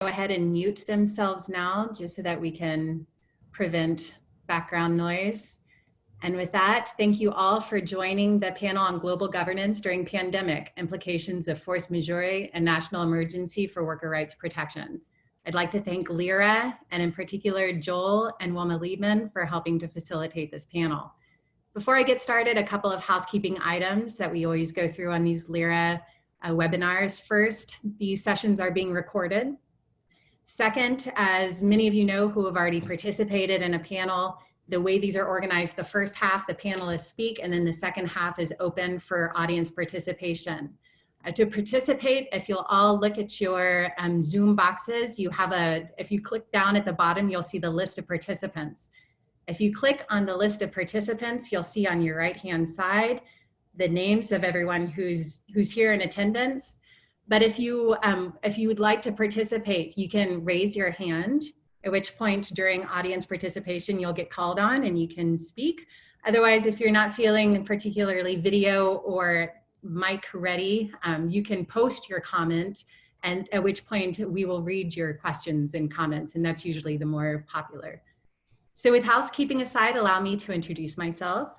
go ahead and mute themselves now, just so that we can prevent background noise. And with that, thank you all for joining the panel on global governance during pandemic, implications of force majeure and national emergency for worker rights protection. I'd like to thank LERA, and in particular, Joel and Wilma Liebman for helping to facilitate this panel. Before I get started, a couple of housekeeping items that we always go through on these LERA webinars. First, these sessions are being recorded. Second, as many of you know who have already participated in a panel, the way these are organized, the first half, the panelists speak, and then the second half is open for audience participation. To participate, if you'll all look at your Zoom boxes, you have if you click down at the bottom, you'll see the list of participants. If you click on the list of participants, you'll see on your right-hand side the names of everyone who's here in attendance. But if you would like to participate, you can raise your hand, at which point during audience participation, you'll get called on and you can speak. Otherwise, if you're not feeling particularly video or mic ready, you can post your comment, and at which point we will read your questions and comments, and that's usually the more popular. So with housekeeping aside, allow me to introduce myself.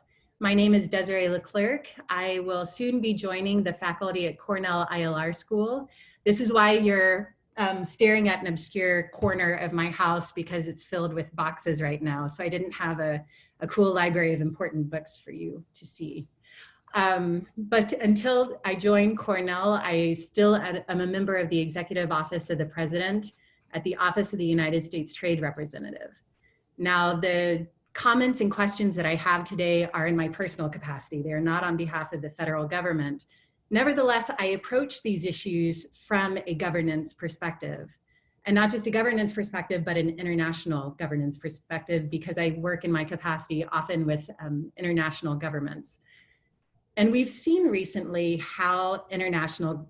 My name is Desiree LeClercq. I will soon be joining the faculty at Cornell ILR School. This is why you're staring at an obscure corner of my house, because it's filled with boxes right now. So I didn't have a cool library of important books for you to see. But until I joined Cornell, I still am a member of the Executive Office of the President at the Office of the United States Trade Representative. Now, the comments and questions that I have today are in my personal capacity. They are not on behalf of the federal government. Nevertheless, I approach these issues from a governance perspective, and not just a governance perspective, but an international governance perspective, because I work in my capacity often with international governments. And we've seen recently how international,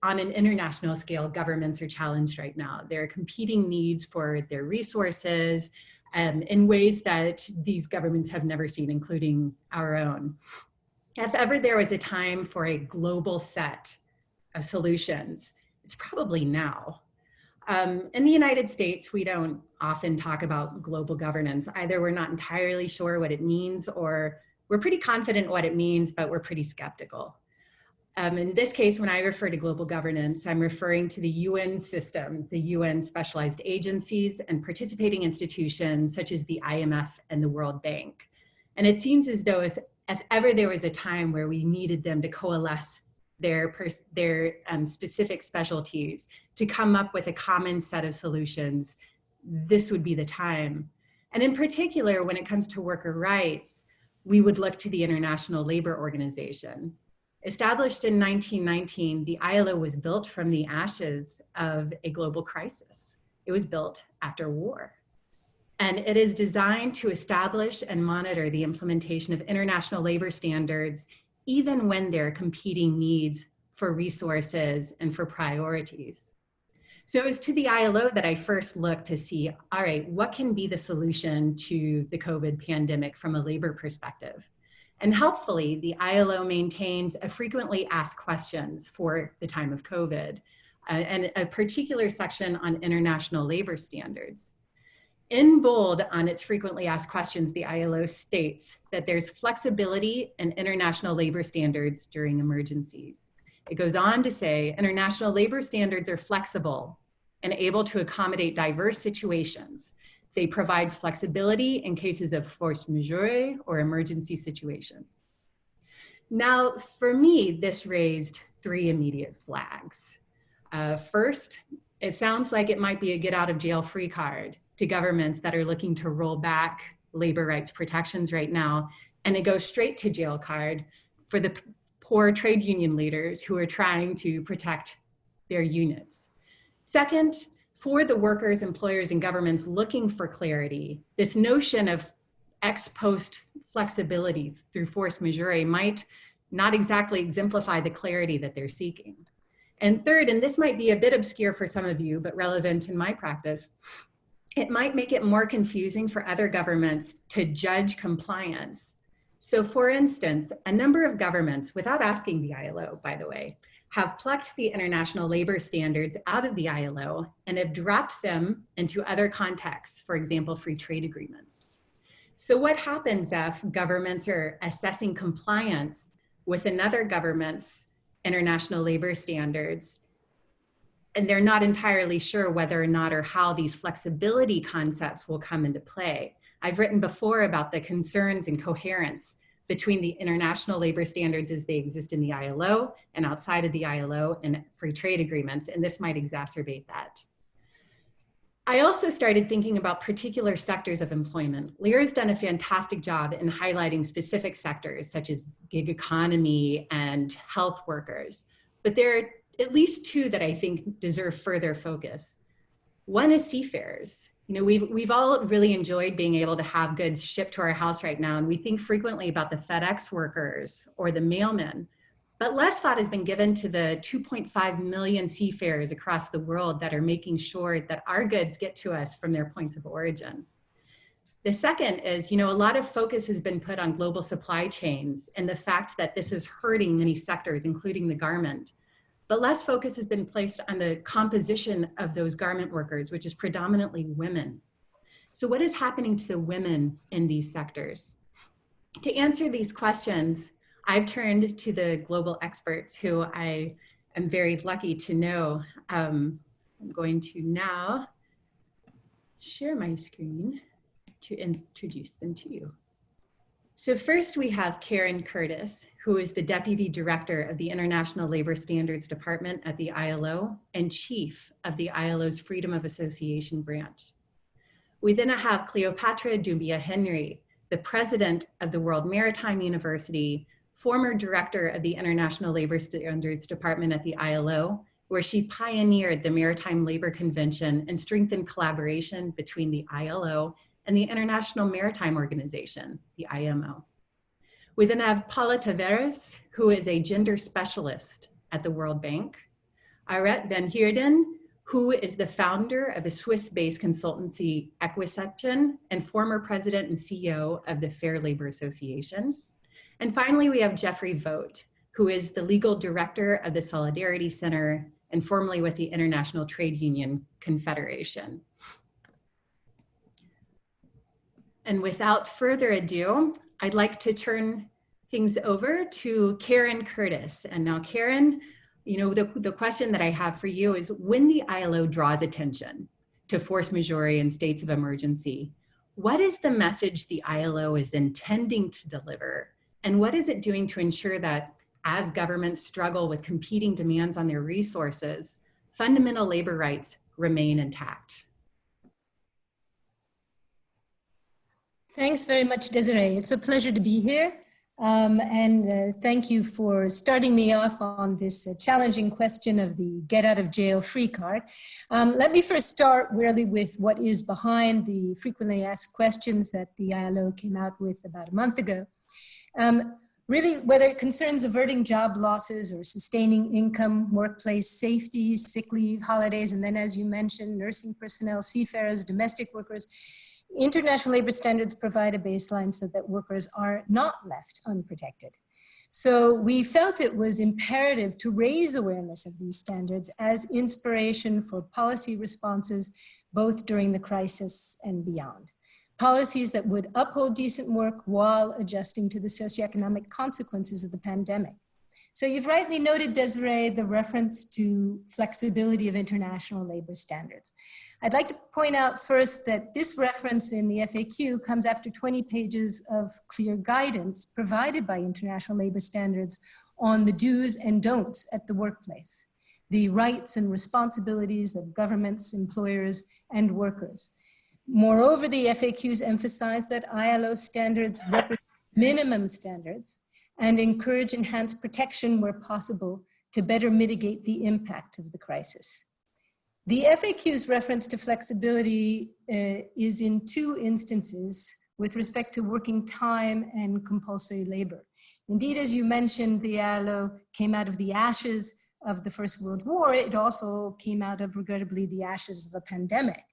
on an international scale, governments are challenged right now. There are competing needs for their resources, in ways that these governments have never seen, including our own. If ever there was a time for a global set of solutions, it's probably now. In the United States, we don't often talk about global governance. Either we're not entirely sure what it means, or we're pretty confident what it means, but we're pretty skeptical. In this case, when I refer to global governance, I'm referring to the UN system, the UN specialized agencies and participating institutions such as the IMF and the World Bank. And it seems as though if ever there was a time where we needed them to coalesce their specific specialties to come up with a common set of solutions, this would be the time. And in particular, when it comes to worker rights, we would look to the International Labor Organization. Established in 1919, the ILO was built from the ashes of a global crisis. It was built after war. And it is designed to establish and monitor the implementation of international labor standards, even when there are competing needs for resources and for priorities. So it was to the ILO that I first looked to see, all right, what can be the solution to the COVID pandemic from a labor perspective? And helpfully, the ILO maintains a frequently asked questions for the time of COVID, and a particular section on international labor standards. In bold on its frequently asked questions, the ILO states that there's flexibility in international labor standards during emergencies. It goes on to say, international labor standards are flexible and able to accommodate diverse situations. They provide flexibility in cases of force majeure or emergency situations. Now, for me, this raised three immediate flags. First, it sounds like it might be a get out of jail free card to governments that are looking to roll back labor rights protections right now, and it goes straight to jail card for the poor trade union leaders who are trying to protect their units. Second, for the workers, employers, and governments looking for clarity, this notion of ex post flexibility through force majeure might not exactly exemplify the clarity that they're seeking. And third, and this might be a bit obscure for some of you, but relevant in my practice, it might make it more confusing for other governments to judge compliance. So for instance, a number of governments, without asking the ILO, by the way, have plucked the international labor standards out of the ILO and have dropped them into other contexts, for example, free trade agreements. So what happens if governments are assessing compliance with another government's international labor standards, and they're not entirely sure whether or not or how these flexibility concepts will come into play? I've written before about the concerns and coherence between the international labor standards as they exist in the ILO and outside of the ILO and free trade agreements, and this might exacerbate that. I also started thinking about particular sectors of employment. LERA has done a fantastic job in highlighting specific sectors such as gig economy and health workers, but there are at least two that I think deserve further focus. One is seafarers. You know, we've all really enjoyed being able to have goods shipped to our house right now, and we think frequently about the FedEx workers or the mailmen, but less thought has been given to the 2.5 million seafarers across the world that are making sure that our goods get to us from their points of origin. The second is, you know, a lot of focus has been put on global supply chains and the fact that this is hurting many sectors, including the garment. But less focus has been placed on the composition of those garment workers, which is predominantly women. So what is happening to the women in these sectors? To answer these questions, I've turned to the global experts who I am very lucky to know. I'm going to now share my screen to introduce them to you. So first we have Karen Curtis, who is the Deputy Director of the International Labor Standards Department at the ILO and Chief of the ILO's Freedom of Association branch. We then have Cleopatra Doumbia-Henry, the President of the World Maritime University, former Director of the International Labor Standards Department at the ILO, where she pioneered the Maritime Labor Convention and strengthened collaboration between the ILO and the International Maritime Organization, the IMO. We then have Paula Tavares, who is a gender specialist at the World Bank. Auret van Heerden, who is the founder of a Swiss-based consultancy Equiception and former president and CEO of the Fair Labor Association. And finally, we have Jeffrey Vogt, who is the legal director of the Solidarity Center and formerly with the International Trade Union Confederation. And without further ado, I'd like to turn things over to Karen Curtis. And now Karen, you know, the question that I have for you is, when the ILO draws attention to force majeure in states of emergency, what is the message the ILO is intending to deliver? And what is it doing to ensure that as governments struggle with competing demands on their resources, fundamental labor rights remain intact? Thanks very much, Desiree. It's a pleasure to be here. Thank you for starting me off on this challenging question of the get out of jail free card. Let me first start really with what is behind the frequently asked questions that the ILO came out with about a month ago. Really, whether it concerns averting job losses or sustaining income, workplace safety, sick leave, holidays, and then as you mentioned, nursing personnel, seafarers, domestic workers, international labor standards provide a baseline so that workers are not left unprotected. So we felt it was imperative to raise awareness of these standards as inspiration for policy responses, both during the crisis and beyond. Policies that would uphold decent work while adjusting to the socioeconomic consequences of the pandemic. So you've rightly noted, Desiree, the reference to flexibility of international labor standards. I'd like to point out first that this reference in the FAQ comes after 20 pages of clear guidance provided by international labor standards on the do's and don'ts at the workplace, the rights and responsibilities of governments, employers, and workers. Moreover, the FAQs emphasize that ILO standards represent minimum standards and encourage enhanced protection where possible to better mitigate the impact of the crisis. The FAQ's reference to flexibility is in two instances with respect to working time and compulsory labor. Indeed, as you mentioned, the ILO came out of the ashes of the First World War. It also came out of, regrettably, the ashes of a pandemic.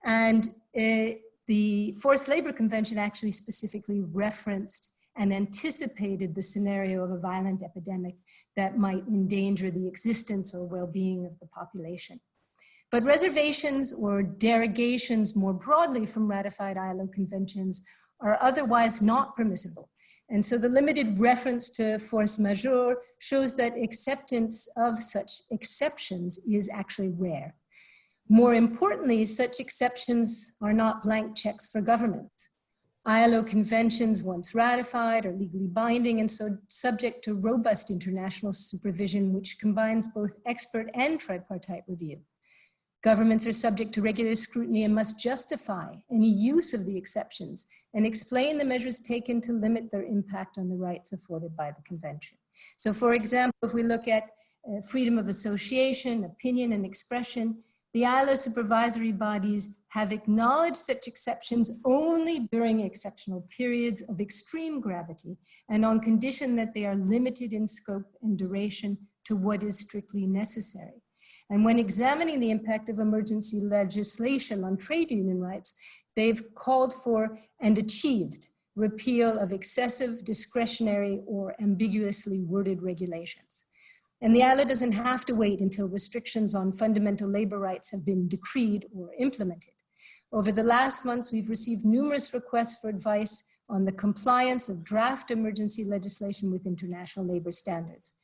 And the Forced Labor Convention actually specifically referenced and anticipated the scenario of a violent epidemic that might endanger the existence or well-being of the population. But reservations or derogations more broadly from ratified ILO conventions are otherwise not permissible. And so the limited reference to force majeure shows that acceptance of such exceptions is actually rare. More importantly, such exceptions are not blank checks for government. ILO conventions, once ratified, are legally binding and so subject to robust international supervision, which combines both expert and tripartite review. Governments are subject to regular scrutiny and must justify any use of the exceptions and explain the measures taken to limit their impact on the rights afforded by the convention. So for example, if we look at freedom of association, opinion, and expression, the ILO supervisory bodies have acknowledged such exceptions only during exceptional periods of extreme gravity and on condition that they are limited in scope and duration to what is strictly necessary. And when examining the impact of emergency legislation on trade union rights, they've called for and achieved repeal of excessive, discretionary, or ambiguously worded regulations. And the ILO doesn't have to wait until restrictions on fundamental labor rights have been decreed or implemented. Over the last months, we've received numerous requests for advice on the compliance of draft emergency legislation with international labor standards.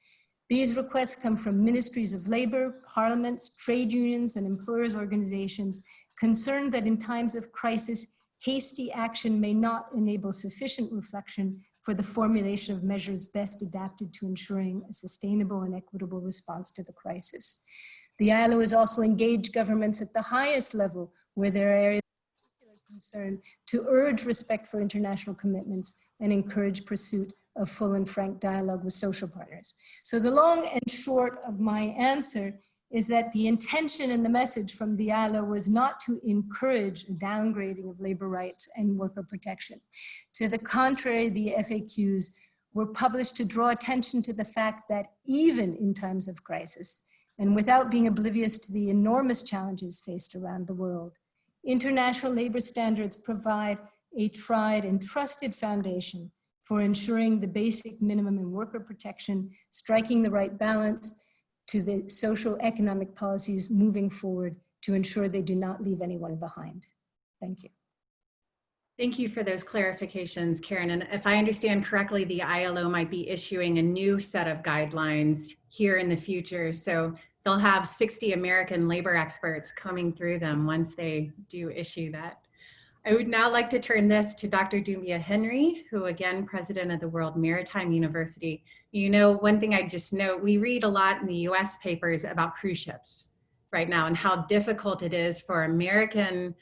These requests come from ministries of labor, parliaments, trade unions, and employers' organizations concerned that in times of crisis, hasty action may not enable sufficient reflection for the formulation of measures best adapted to ensuring a sustainable and equitable response to the crisis. The ILO has also engaged governments at the highest level where there are areas of particular concern to urge respect for international commitments and encourage pursuit of full and frank dialogue with social partners. So the long and short of my answer is that the intention and the message from the ILO was not to encourage a downgrading of labor rights and worker protection. To the contrary, the FAQs were published to draw attention to the fact that even in times of crisis, and without being oblivious to the enormous challenges faced around the world, international labor standards provide a tried and trusted foundation for ensuring the basic minimum in worker protection, striking the right balance to the social economic policies moving forward to ensure they do not leave anyone behind. Thank you. Thank you for those clarifications, Karen. And if I understand correctly, the ILO might be issuing a new set of guidelines here in the future. So they'll have 60 American labor experts coming through them once they do issue that. I would now like to turn this to Dr. Doumbia-Henry, who again, president of the World Maritime University. You know, one thing I just note, we read a lot in the US papers about cruise ships right now and how difficult it is for American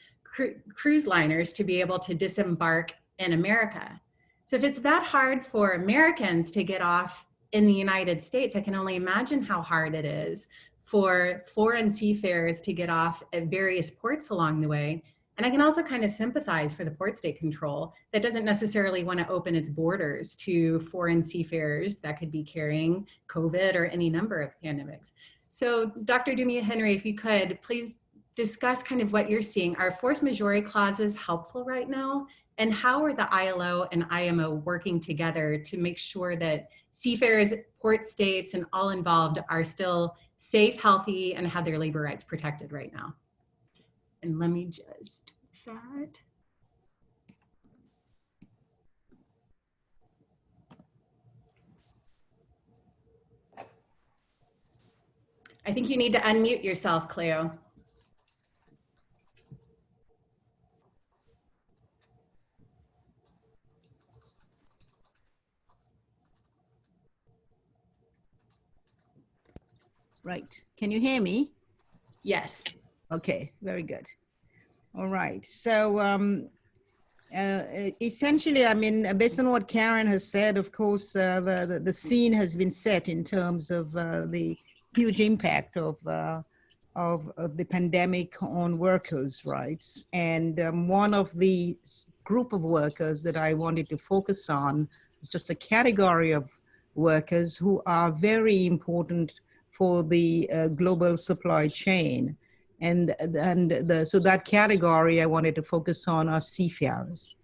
cruise liners to be able to disembark in America. So if it's that hard for Americans to get off in the United States, I can only imagine how hard it is for foreign seafarers to get off at various ports along the way. And I can also kind of sympathize for the port state control that doesn't necessarily want to open its borders to foreign seafarers that could be carrying COVID or any number of pandemics. So Dr. Doumbia-Henry, if you could, please discuss kind of what you're seeing. Are force majeure clauses helpful right now? And how are the ILO and IMO working together to make sure that seafarers, port states, and all involved are still safe, healthy, and have their labor rights protected right now? And let me just that. I think you need to unmute yourself, Cleo. Right. Can you hear me? Yes. Okay, very good. All right. So essentially, I mean, based on what Karen has said, of course, the scene has been set in terms of the huge impact of the pandemic on workers' rights. And one of the group of workers that I wanted to focus on is just a category of workers who are very important for the global supply chain. So that category I wanted to focus on are seafarers.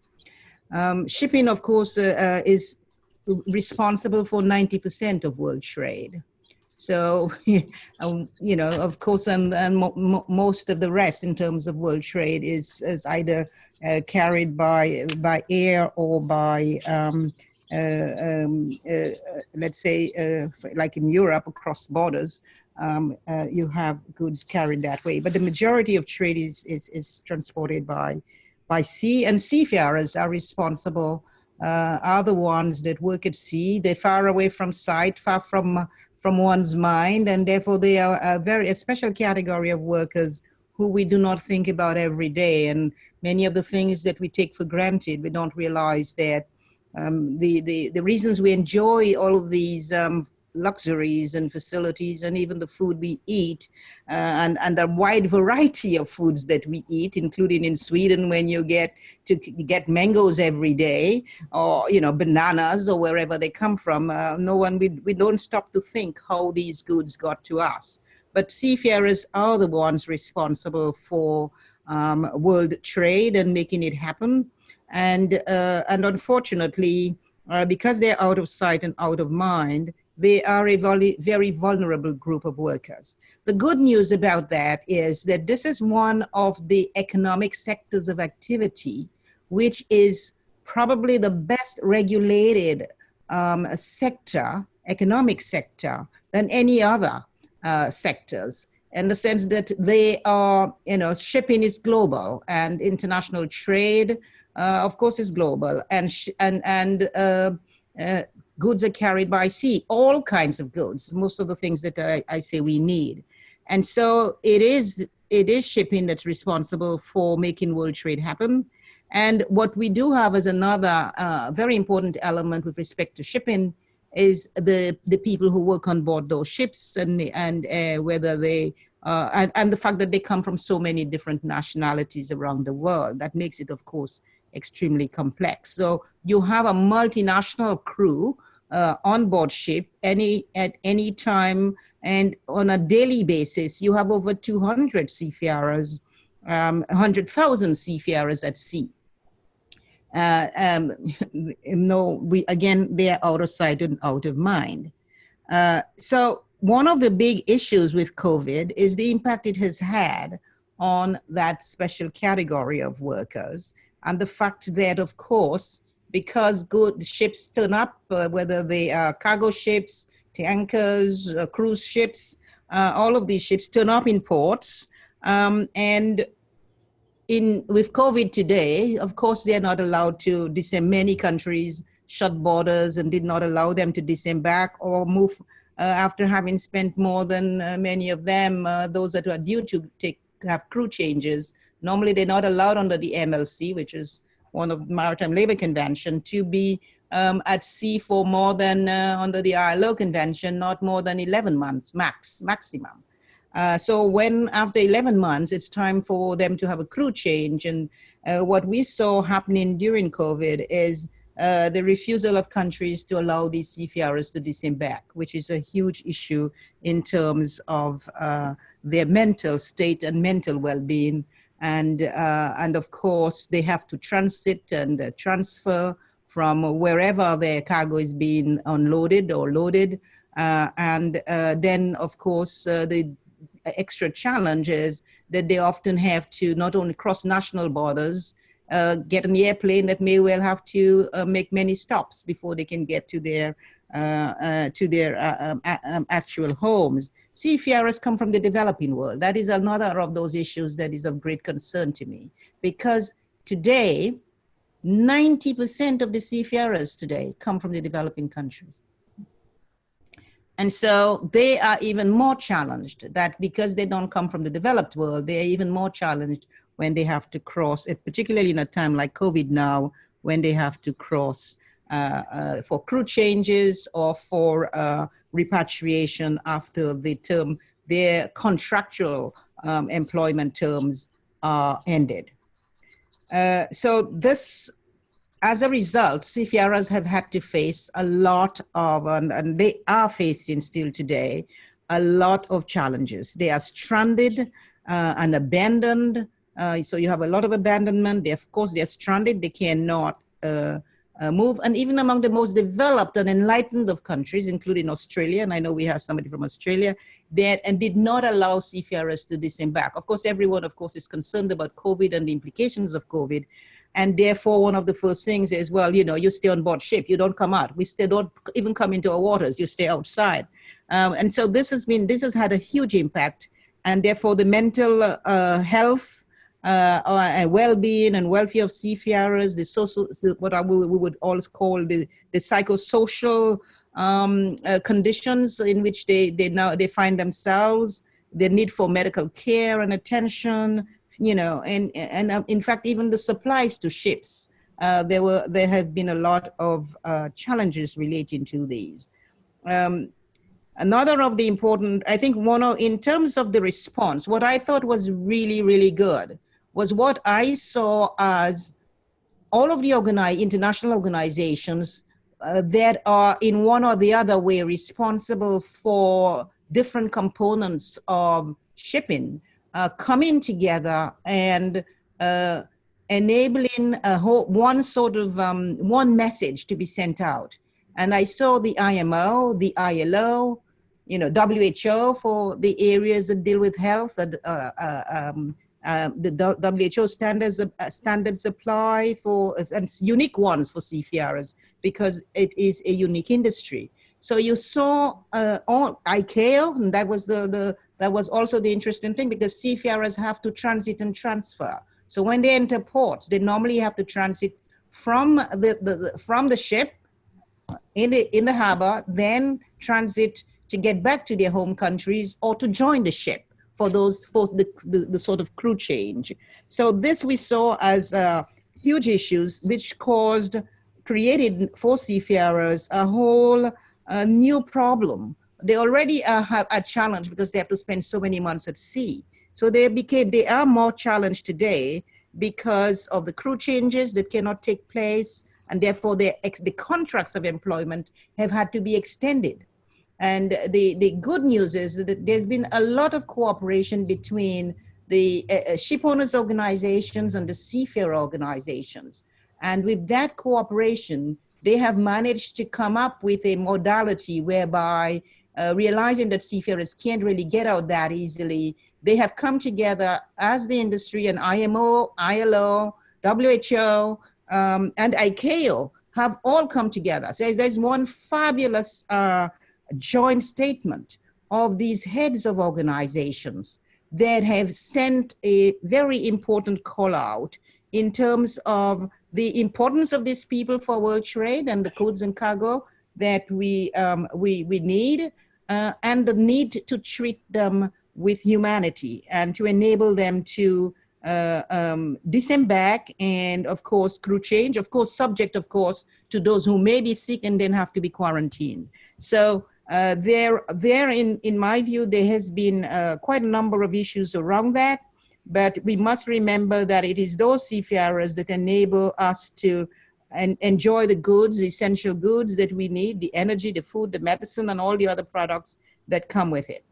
Shipping, of course, is responsible for 90% of world trade. So, you know, of course, and most of the rest in terms of world trade is either carried by air or by, let's say, like in Europe, across borders, you have goods carried that way. But the majority of trade is transported by sea, and seafarers are responsible, are the ones that work at sea. They're far away from sight, far from one's mind, and therefore they are a special category of workers who we do not think about every day. And many of the things that we take for granted, we don't realize that the reasons we enjoy all of these luxuries and facilities and even the food we eat and a wide variety of foods that we eat, including in Sweden when you get mangoes every day, or you know, bananas or wherever they come from. We don't stop to think how these goods got to us. But seafarers are the ones responsible for world trade and making it happen. And unfortunately, because they're out of sight and out of mind, they are a very vulnerable group of workers. The good news about that is that this is one of the economic sectors of activity, which is probably the best regulated economic sector than any other sectors, in the sense that they are, you know, shipping is global and international trade, of course, is global, and goods are carried by sea, all kinds of goods, most of the things that I say we need. And so it is shipping that's responsible for making world trade happen. And what we do have as another very important element with respect to shipping is the people who work on board those ships, and whether they, and the fact that they come from so many different nationalities around the world. That makes it, of course, extremely complex. So you have a multinational crew on board ship at any time, and on a daily basis, you have over 200 seafarers, 100,000 seafarers at sea. Again, they are out of sight and out of mind. So one of the big issues with COVID is the impact it has had on that special category of workers, and the fact that, of course, because good ships turn up, whether they are cargo ships, tankers, cruise ships, all of these ships turn up in ports. And with COVID today, of course, they're not allowed to disembark. Many countries shut borders and did not allow them to disembark or move after having spent more than many of them, those that are due to have crew changes. Normally, they're not allowed under the MLC, which is one of the Maritime Labor Convention, to be at sea for more than, under the ILO Convention, not more than 11 months maximum. So when after 11 months, it's time for them to have a crew change. And what we saw happening during COVID is the refusal of countries to allow these seafarers to disembark, which is a huge issue in terms of their mental state and mental well-being. And of course, they have to transit and transfer from wherever their cargo is being unloaded or loaded. Then, of course, the extra challenge is that they often have to not only cross national borders, get an airplane that may well have to make many stops before they can get to their actual homes. Seafarers come from the developing world. That is another of those issues that is of great concern to me, because today, 90% of the seafarers today come from the developing countries. And so they are even more challenged, that because they don't come from the developed world, they are even more challenged when they have to cross, particularly in a time like COVID now, when they have to cross for crew changes or for repatriation after their contractual employment terms are ended. So this, as a result, seafarers have had to face a lot of, and they are facing still today, a lot of challenges. They are stranded and abandoned. So you have a lot of abandonment. Of course, they're stranded. They cannot move, and even among the most developed and enlightened of countries, including Australia, and I know we have somebody from Australia, that and did not allow seafarers to disembark. Of course, everyone, of course, is concerned about COVID and the implications of COVID. And therefore, one of the first things is, well, you know, you stay on board ship, you don't come out. We still don't even come into our waters, you stay outside. And so this has had a huge impact. And therefore, the mental health and well-being and welfare of seafarers, the social, what we would always call the psychosocial conditions in which they find themselves, the need for medical care and attention, you know, and in fact, even the supplies to ships, there have been a lot of challenges relating to these. Another of the important, I think in terms of the response, what I thought was really, really good was what I saw as all of the international organizations that are in one or the other way responsible for different components of shipping coming together and enabling one message to be sent out. And I saw the IMO, the ILO, you know, WHO for the areas that deal with health, the WHO standards apply for, and unique ones for seafarers because it is a unique industry. So you saw all ICAO, and that was also the interesting thing because seafarers have to transit and transfer. So when they enter ports, they normally have to transit from the ship in the harbor, then transit to get back to their home countries or to join the ship for the sort of crew change. So this we saw as huge issues which created for seafarers a whole new problem. They already have a challenge because they have to spend so many months at sea. So they are more challenged today because of the crew changes that cannot take place, and therefore the contracts of employment have had to be extended. And the good news is that there's been a lot of cooperation between the ship owners organizations and the seafarer organizations. And with that cooperation, they have managed to come up with a modality whereby realizing that seafarers can't really get out that easily, they have come together as the industry, and IMO, ILO, WHO, and ICAO have all come together. So there's one fabulous joint statement of these heads of organizations that have sent a very important call out in terms of the importance of these people for world trade and the goods and cargo that we need, and the need to treat them with humanity and to enable them to disembark and, of course, crew change, of course, subject, of course, to those who may be sick and then have to be quarantined. So in my view, there has been quite a number of issues around that, but we must remember that it is those seafarers that enable us to enjoy the goods, the essential goods that we need, the energy, the food, the medicine, and all the other products that come with it.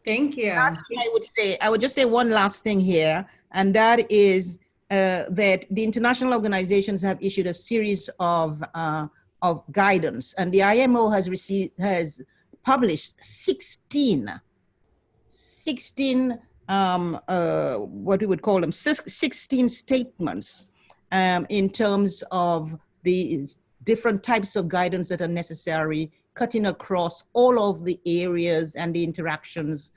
Thank you. I would just say one last thing here, and that is that the international organizations have issued a series of guidance, and the IMO has published 16 what we would call them 16 statements in terms of the different types of guidance that are necessary, cutting across all of the areas and the interactions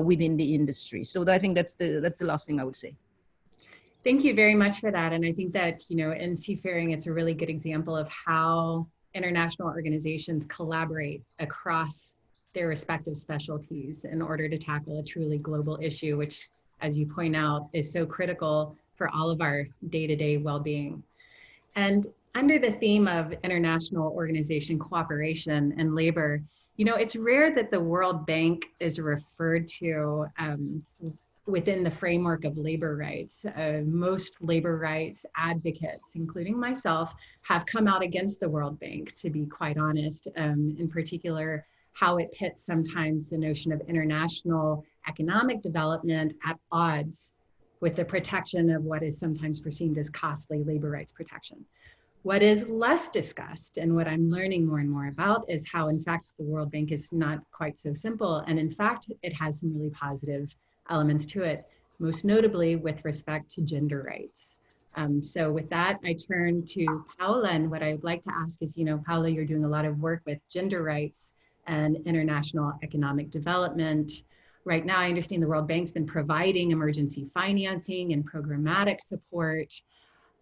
within the industry. So I think that's the last thing I would say. Thank you very much for that. And I think that, you know, in seafaring, it's a really good example of how international organizations collaborate across their respective specialties in order to tackle a truly global issue, which, as you point out, is so critical for all of our day-to-day well-being. And under the theme of international organization cooperation and labor, you know, it's rare that the World Bank is referred to within the framework of labor rights. Most labor rights advocates, including myself, have come out against the World Bank, to be quite honest, in particular, how it pits sometimes the notion of international economic development at odds with the protection of what is sometimes perceived as costly labor rights protection. What is less discussed and what I'm learning more and more about is how, in fact, the World Bank is not quite so simple. And in fact, it has some really positive elements to it, most notably with respect to gender rights. So with that, I turn to Paula, and what I would like to ask is, Paula, you're doing a lot of work with gender rights and international economic development. Right now, I understand the World Bank's been providing emergency financing and programmatic support.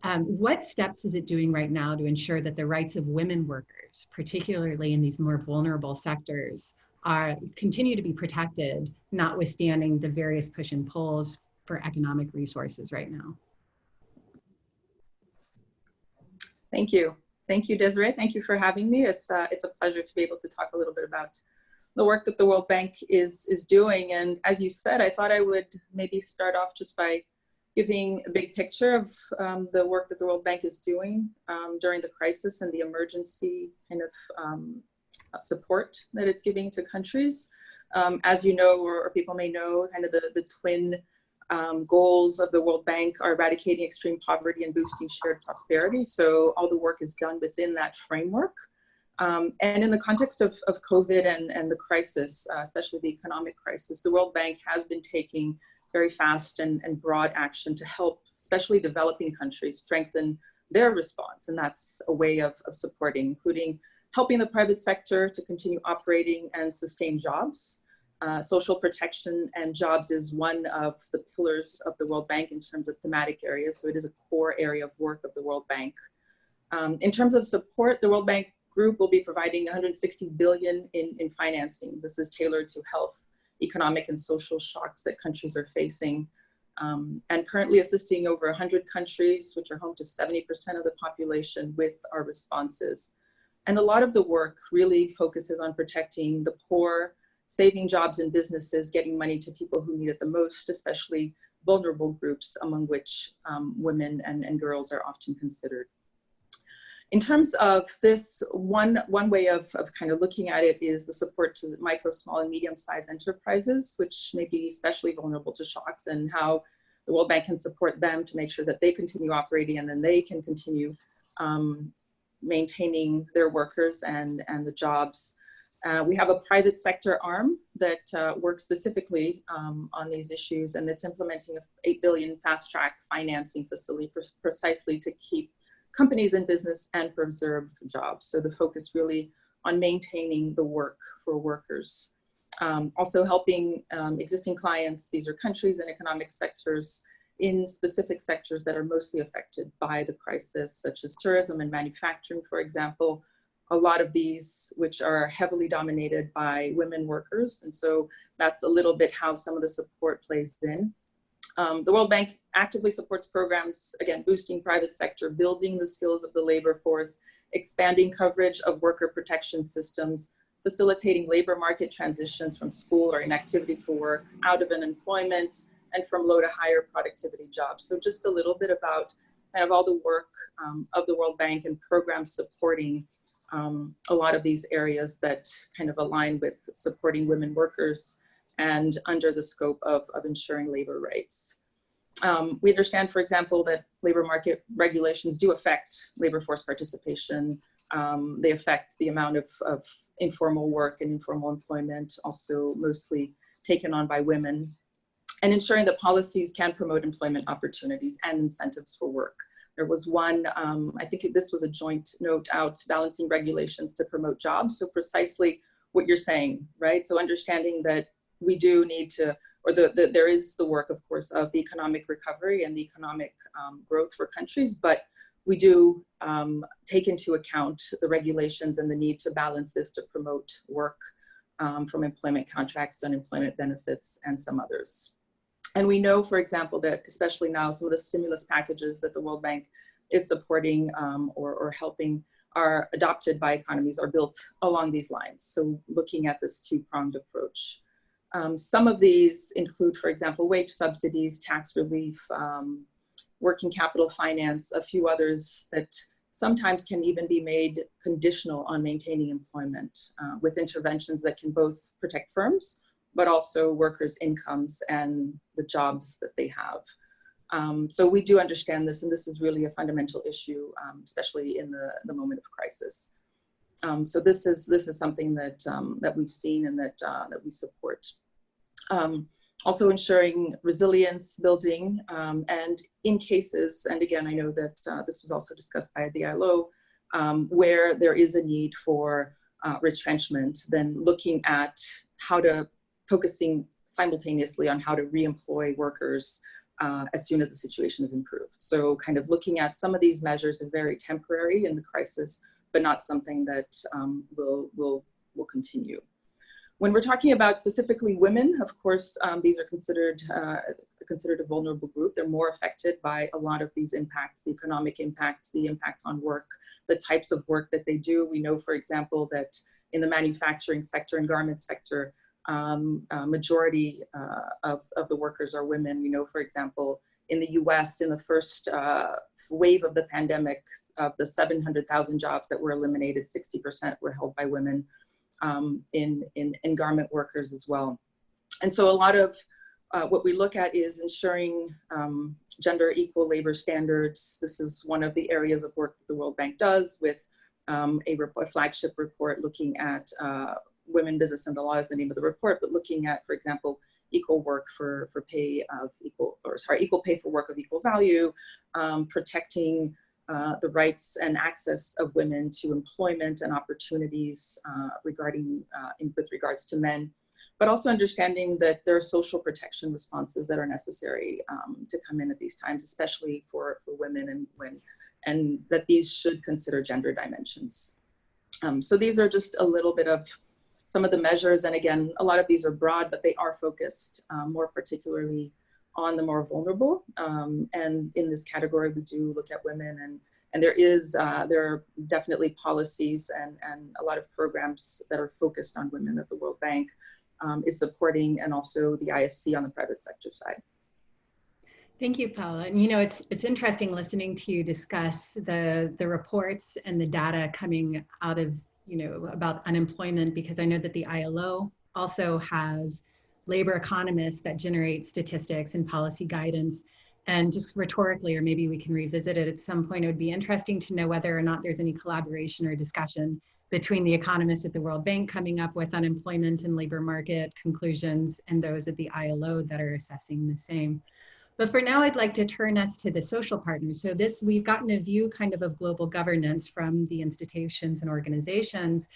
What steps is it doing right now to ensure that the rights of women workers, particularly in these more vulnerable sectors, continue to be protected, notwithstanding the various push and pulls for economic resources right now? Thank you. Thank you, Desiree. Thank you for having me. It's a pleasure to be able to talk a little bit about the work that the World Bank is doing. And as you said, I thought I would maybe start off just by giving a big picture of the work that the World Bank is doing during the crisis and the emergency kind of support that it's giving to countries. As you know, or people may know, kind of the twin goals of the World Bank are eradicating extreme poverty and boosting shared prosperity. So all the work is done within that framework. And in the context of COVID and the crisis, especially the economic crisis, the World Bank has been taking very fast and broad action to help, especially developing countries, strengthen their response. And that's a way of supporting, including helping the private sector to continue operating and sustain jobs. Social protection and jobs is one of the pillars of the World Bank in terms of thematic areas. So it is a core area of work of the World Bank. In terms of support, the World Bank Group will be providing 160 billion in financing. This is tailored to health, economic and social shocks that countries are facing, and currently assisting over 100 countries, which are home to 70% of the population, with our responses. And a lot of the work really focuses on protecting the poor, saving jobs and businesses, getting money to people who need it the most, especially vulnerable groups, among which women and girls are often considered. In terms of this, one way of kind of looking at it is the support to micro, small, and medium-sized enterprises, which may be especially vulnerable to shocks, and how the World Bank can support them to make sure that they continue operating and then they can continue maintaining their workers and the jobs. We have a private sector arm that works specifically on these issues, and it's implementing an 8 billion fast-track financing facility precisely to keep companies in business and preserve jobs. So the focus really on maintaining the work for workers. Also helping existing clients, these are countries and economic sectors in specific sectors that are mostly affected by the crisis, such as tourism and manufacturing, for example. A lot of these, which are heavily dominated by women workers. And so that's a little bit how some of the support plays in. The World Bank actively supports programs, again, boosting private sector, building the skills of the labor force, expanding coverage of worker protection systems, facilitating labor market transitions from school or inactivity to work, out of unemployment, and from low to higher productivity jobs. So just a little bit about kind of all the work of the World Bank and programs supporting a lot of these areas that kind of align with supporting women workers and under the scope of ensuring labor rights. We understand, for example, that labor market regulations do affect labor force participation. They affect the amount of informal work and informal employment, also mostly taken on by women, and ensuring that policies can promote employment opportunities and incentives for work. There was one, I think this was a joint note out, balancing regulations to promote jobs. So precisely what you're saying, right? So understanding that we do need to, or there is the work, of course, of the economic recovery and the economic growth for countries, but we do take into account the regulations and the need to balance this to promote work from employment contracts to unemployment benefits and some others. And we know, for example, that especially now, some of the stimulus packages that the World Bank is supporting or helping are adopted by economies are built along these lines. So looking at this two-pronged approach. Some of these include, for example, wage subsidies, tax relief, working capital finance, a few others that sometimes can even be made conditional on maintaining employment with interventions that can both protect firms, but also workers' incomes and the jobs that they have. So we do understand this, and this is really a fundamental issue, especially in the moment of crisis. So this is something that that we've seen and that we support. Also ensuring resilience building, and in cases, and again, I know that this was also discussed by the ILO, where there is a need for retrenchment, then looking at how to, focusing simultaneously on how to re-employ workers as soon as the situation is improved. So kind of looking at some of these measures are very temporary in the crisis, but not something that will continue. When we're talking about specifically women, of course, these are considered a vulnerable group. They're more affected by a lot of these impacts, the economic impacts, the impacts on work, the types of work that they do. We know, for example, that in the manufacturing sector and garment sector, majority of the workers are women. We know, for example, in the US, in the first wave of the pandemic, of the 700,000 jobs that were eliminated, 60% were held by women. In garment workers as well. And so a lot of what we look at is ensuring gender equal labor standards. This is one of the areas of work that the World Bank does with a flagship report looking at women, business, and the law is the name of the report, but looking at, for example, equal work for pay of equal pay for work of equal value, protecting the rights and access of women to employment and opportunities with regards to men, but also understanding that there are social protection responses that are necessary to come in at these times, especially for women, and that these should consider gender dimensions. So these are just a little bit of some of the measures, and again, a lot of these are broad, but they are focused more particularly on the more vulnerable. And in this category, we do look at women, and there are definitely policies and a lot of programs that are focused on women that the World Bank is supporting, and also the IFC on the private sector side. Thank you, Paula. And it's interesting listening to you discuss the reports and the data coming out of, about unemployment, because I know that the ILO also has labor economists that generate statistics and policy guidance. And just rhetorically, or maybe we can revisit it at some point, it would be interesting to know whether or not there's any collaboration or discussion between the economists at the World Bank coming up with unemployment and labor market conclusions and those at the ILO that are assessing the same. But for now, I'd like to turn us to the social partners. So we've gotten a view kind of global governance from the institutions and organizations,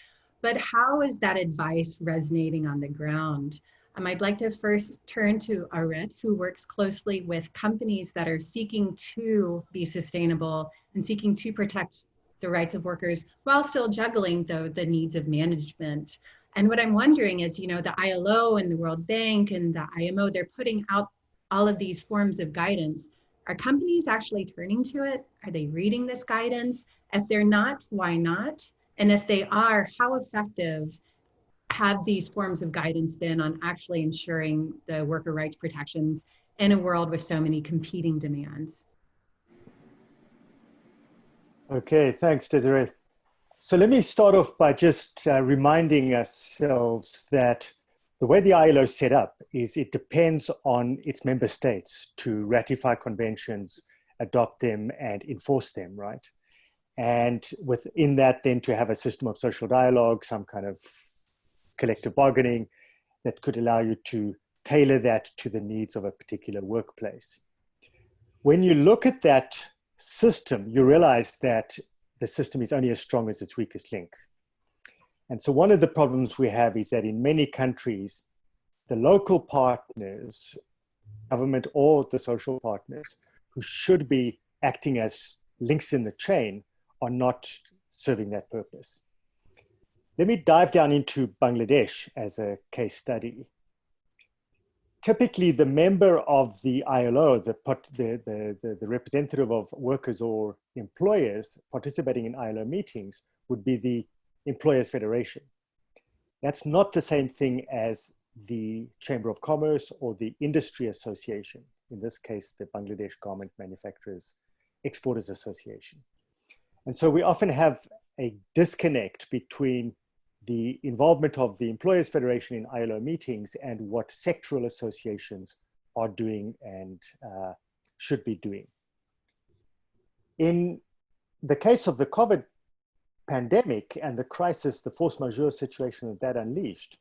but how is that advice resonating on the ground? I'd like to first turn to Auret, who works closely with companies that are seeking to be sustainable and seeking to protect the rights of workers while still juggling, though, the needs of management. And what I'm wondering is, the ILO and the World Bank and the IMO, they're putting out all of these forms of guidance. Are companies actually turning to it? Are they reading this guidance? If they're not, why not? And if they are, how effective have these forms of guidance been on actually ensuring the worker rights protections in a world with so many competing demands? Okay, thanks, Desiree. So let me start off by just reminding ourselves that the way the ILO is set up is it depends on its member states to ratify conventions, adopt them, and enforce them, right? And within that, then to have a system of social dialogue, some kind of collective bargaining that could allow you to tailor that to the needs of a particular workplace. When you look at that system, you realize that the system is only as strong as its weakest link. And so one of the problems we have is that in many countries, the local partners, government or the social partners, who should be acting as links in the chain, are not serving that purpose. Let me dive down into Bangladesh as a case study. Typically, the member of the ILO, the representative of workers or employers participating in ILO meetings, would be the Employers Federation. That's not the same thing as the Chamber of Commerce or the Industry Association, in this case, the Bangladesh Garment Manufacturers Exporters Association. And so we often have a disconnect between the involvement of the Employers Federation in ILO meetings and what sectoral associations are doing and should be doing. In the case of the COVID pandemic and the crisis, the force majeure situation that unleashed,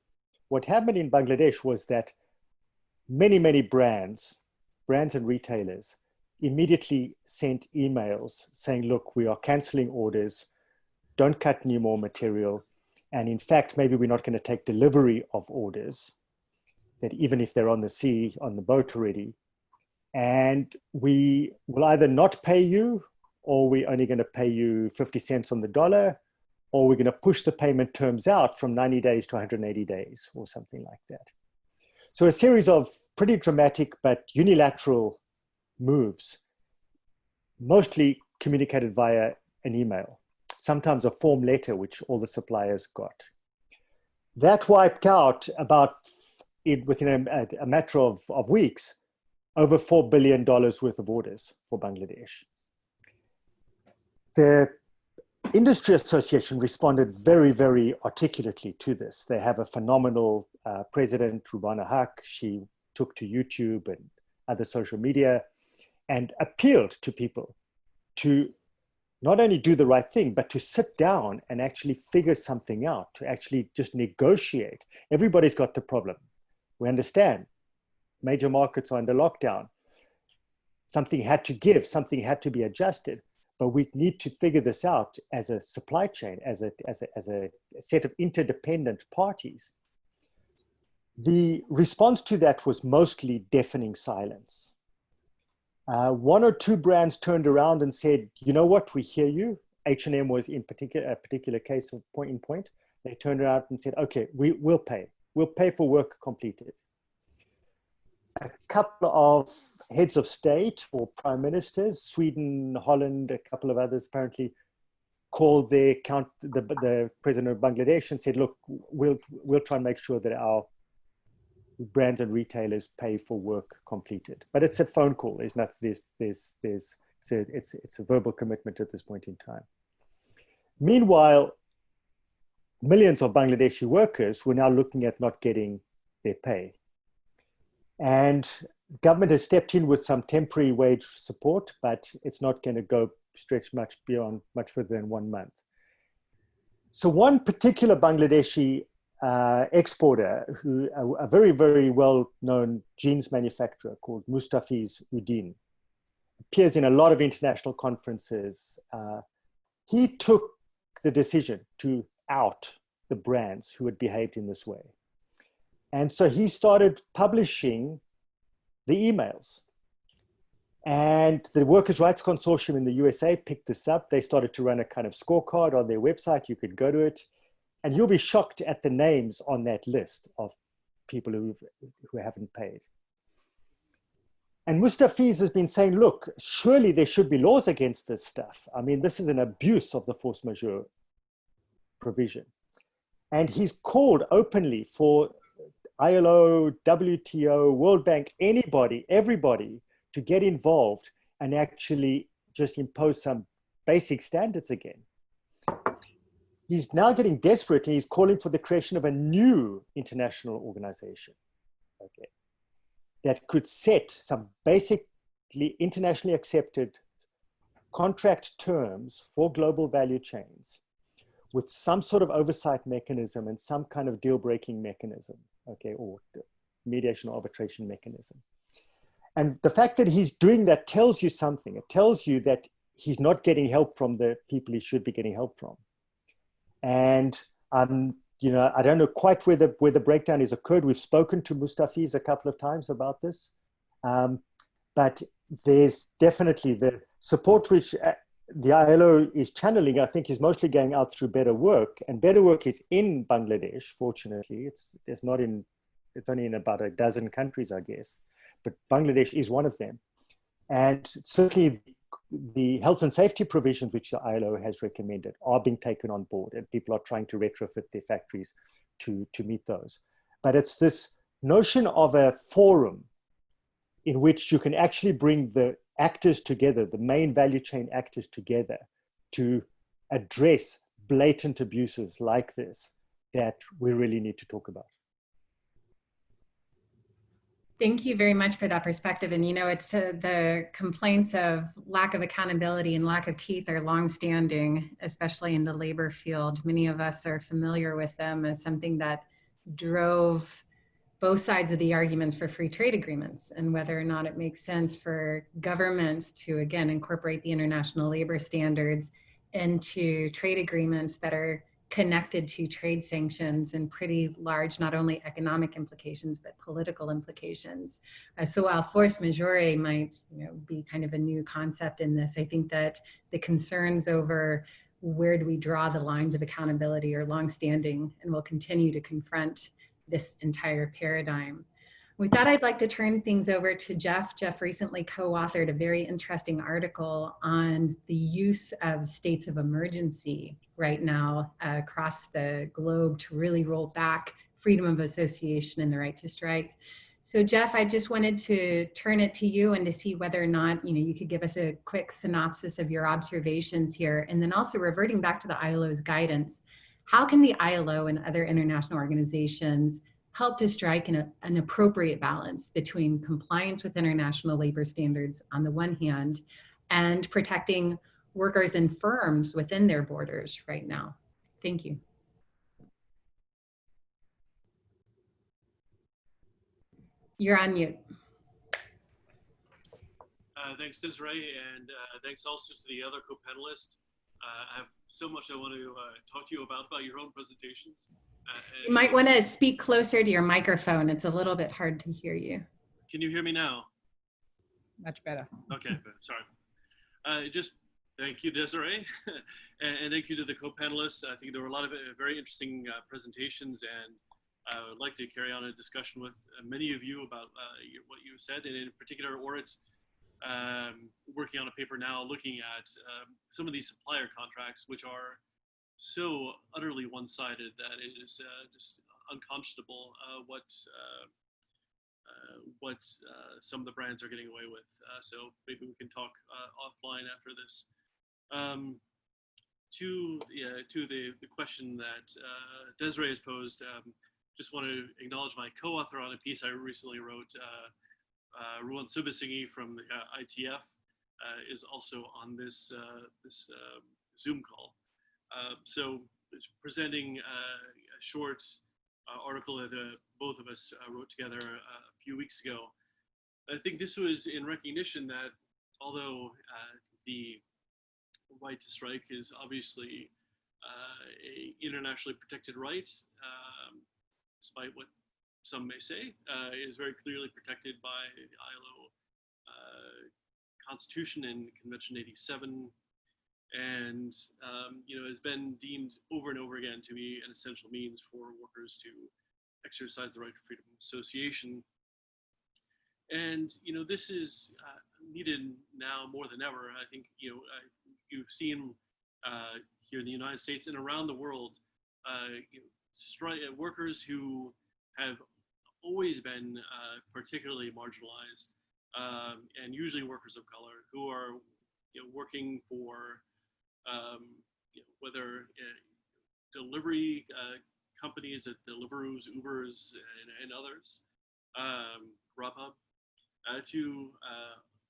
what happened in Bangladesh was that many brands and retailers immediately sent emails saying, look, we are canceling orders, don't cut any more material. And in fact, maybe we're not going to take delivery of orders, that even if they're on the sea, on the boat already. And we will either not pay you, or we're only going to pay you 50 cents on the dollar, or we're going to push the payment terms out from 90 days to 180 days or something like that. So a series of pretty dramatic but unilateral moves, mostly communicated via an email, sometimes a form letter, which all the suppliers got. That wiped out within a matter of weeks, over $4 billion worth of orders for Bangladesh. The Industry Association responded very articulately to this. They have a phenomenal president, Rubana Haq. She took to YouTube and other social media and appealed to people to not only do the right thing, but to sit down and actually figure something out, to actually just negotiate. Everybody's got the problem. We understand. Major markets are under lockdown. Something had to give, something had to be adjusted. But we need to figure this out as a supply chain, as a set of interdependent parties. The response to that was mostly deafening silence. One or two brands turned around and said, you know what, we hear you. H&M was in a particular case of point. They turned around and said, okay, we'll pay. We'll pay for work completed. A couple of heads of state or prime ministers, Sweden, Holland, a couple of others apparently, called the president of Bangladesh and said, look, we'll try and make sure that our brands and retailers pay for work completed. But it's a phone call. There's nothing. It's a verbal commitment at this point in time. Meanwhile, millions of Bangladeshi workers were now looking at not getting their pay. And government has stepped in with some temporary wage support, but it's not going to stretch much further than 1 month. So one particular Bangladeshi exporter, a very well-known jeans manufacturer called Mustafiz Uddin, appears in a lot of international conferences. He took the decision to out the brands who had behaved in this way. And so he started publishing the emails. And the Workers' Rights Consortium in the USA picked this up. They started to run a kind of scorecard on their website. You could go to it. And you'll be shocked at the names on that list of people who haven't paid. And Mustafiz has been saying, look, surely there should be laws against this stuff. I mean, this is an abuse of the force majeure provision. And he's called openly for ILO, WTO, World Bank, everybody to get involved and actually just impose some basic standards again. He's now getting desperate and he's calling for the creation of a new international organization, okay, that could set some basically internationally accepted contract terms for global value chains with some sort of oversight mechanism and some kind of deal-breaking mechanism, okay, or mediation or arbitration mechanism. And the fact that he's doing that tells you something. It tells you that he's not getting help from the people he should be getting help from. And I don't know quite where the breakdown has occurred. We've spoken to Mustafiz a couple of times about this, but there's definitely the support which the ILO is channeling, I think, is mostly going out through Better Work, and Better Work is in Bangladesh. Fortunately, it's only in about a dozen countries, I guess, but Bangladesh is one of them. And certainly the health and safety provisions which the ILO has recommended are being taken on board, and people are trying to retrofit their factories to meet those. But it's this notion of a forum in which you can actually bring the actors together, the main value chain actors together, to address blatant abuses like this that we really need to talk about. Thank you very much for that perspective. And you know, it's the complaints of lack of accountability and lack of teeth are longstanding, especially in the labor field. Many of us are familiar with them as something that drove both sides of the arguments for free trade agreements and whether or not it makes sense for governments to, again, incorporate the international labor standards into trade agreements that are connected to trade sanctions and pretty large, not only economic implications, but political implications. So while force majeure might be kind of a new concept in this, I think that the concerns over where do we draw the lines of accountability are longstanding and will continue to confront this entire paradigm. With that, I'd like to turn things over to Jeff. Jeff recently co-authored a very interesting article on the use of states of emergency right now across the globe to really roll back freedom of association and the right to strike. So Jeff, I just wanted to turn it to you and to see whether or not you could give us a quick synopsis of your observations here, and then also reverting back to the ILO's guidance. How can the ILO and other international organizations help to strike an appropriate balance between compliance with international labor standards on the one hand and protecting workers and firms within their borders right now? Thank you. You're on mute. Thanks, Desiree, and thanks also to the other co-panelists. I have so much I want to talk to you about your own presentations. You might want to speak closer to your microphone. It's a little bit hard to hear you. Can you hear me now? Much better. Okay, sorry. Just thank you, Desiree, and thank you to the co-panelists. I think there were a lot of very interesting presentations, and I would like to carry on a discussion with many of you about what you said, and in particular, Auret, working on a paper now looking at some of these supplier contracts, which are so utterly one-sided that it is just unconscionable what some of the brands are getting away with. So maybe we can talk offline after this. To the question that Desiree has posed, just want to acknowledge my co-author on a piece I recently wrote. Ruan Subasinghe from the ITF is also on this Zoom call. So presenting a short article that both of us wrote together a few weeks ago. I think this was in recognition that although the right to strike is obviously a internationally protected right, despite what some may say, is very clearly protected by the ILO Constitution and Convention 87, and has been deemed over and over again to be an essential means for workers to exercise the right to freedom of association. And this is needed now more than ever. I think you've seen here in the United States and around the world, workers who have always been particularly marginalized, and usually workers of color who are working for whether delivery companies at Deliveroo's, Uber's, and others, Grubhub, to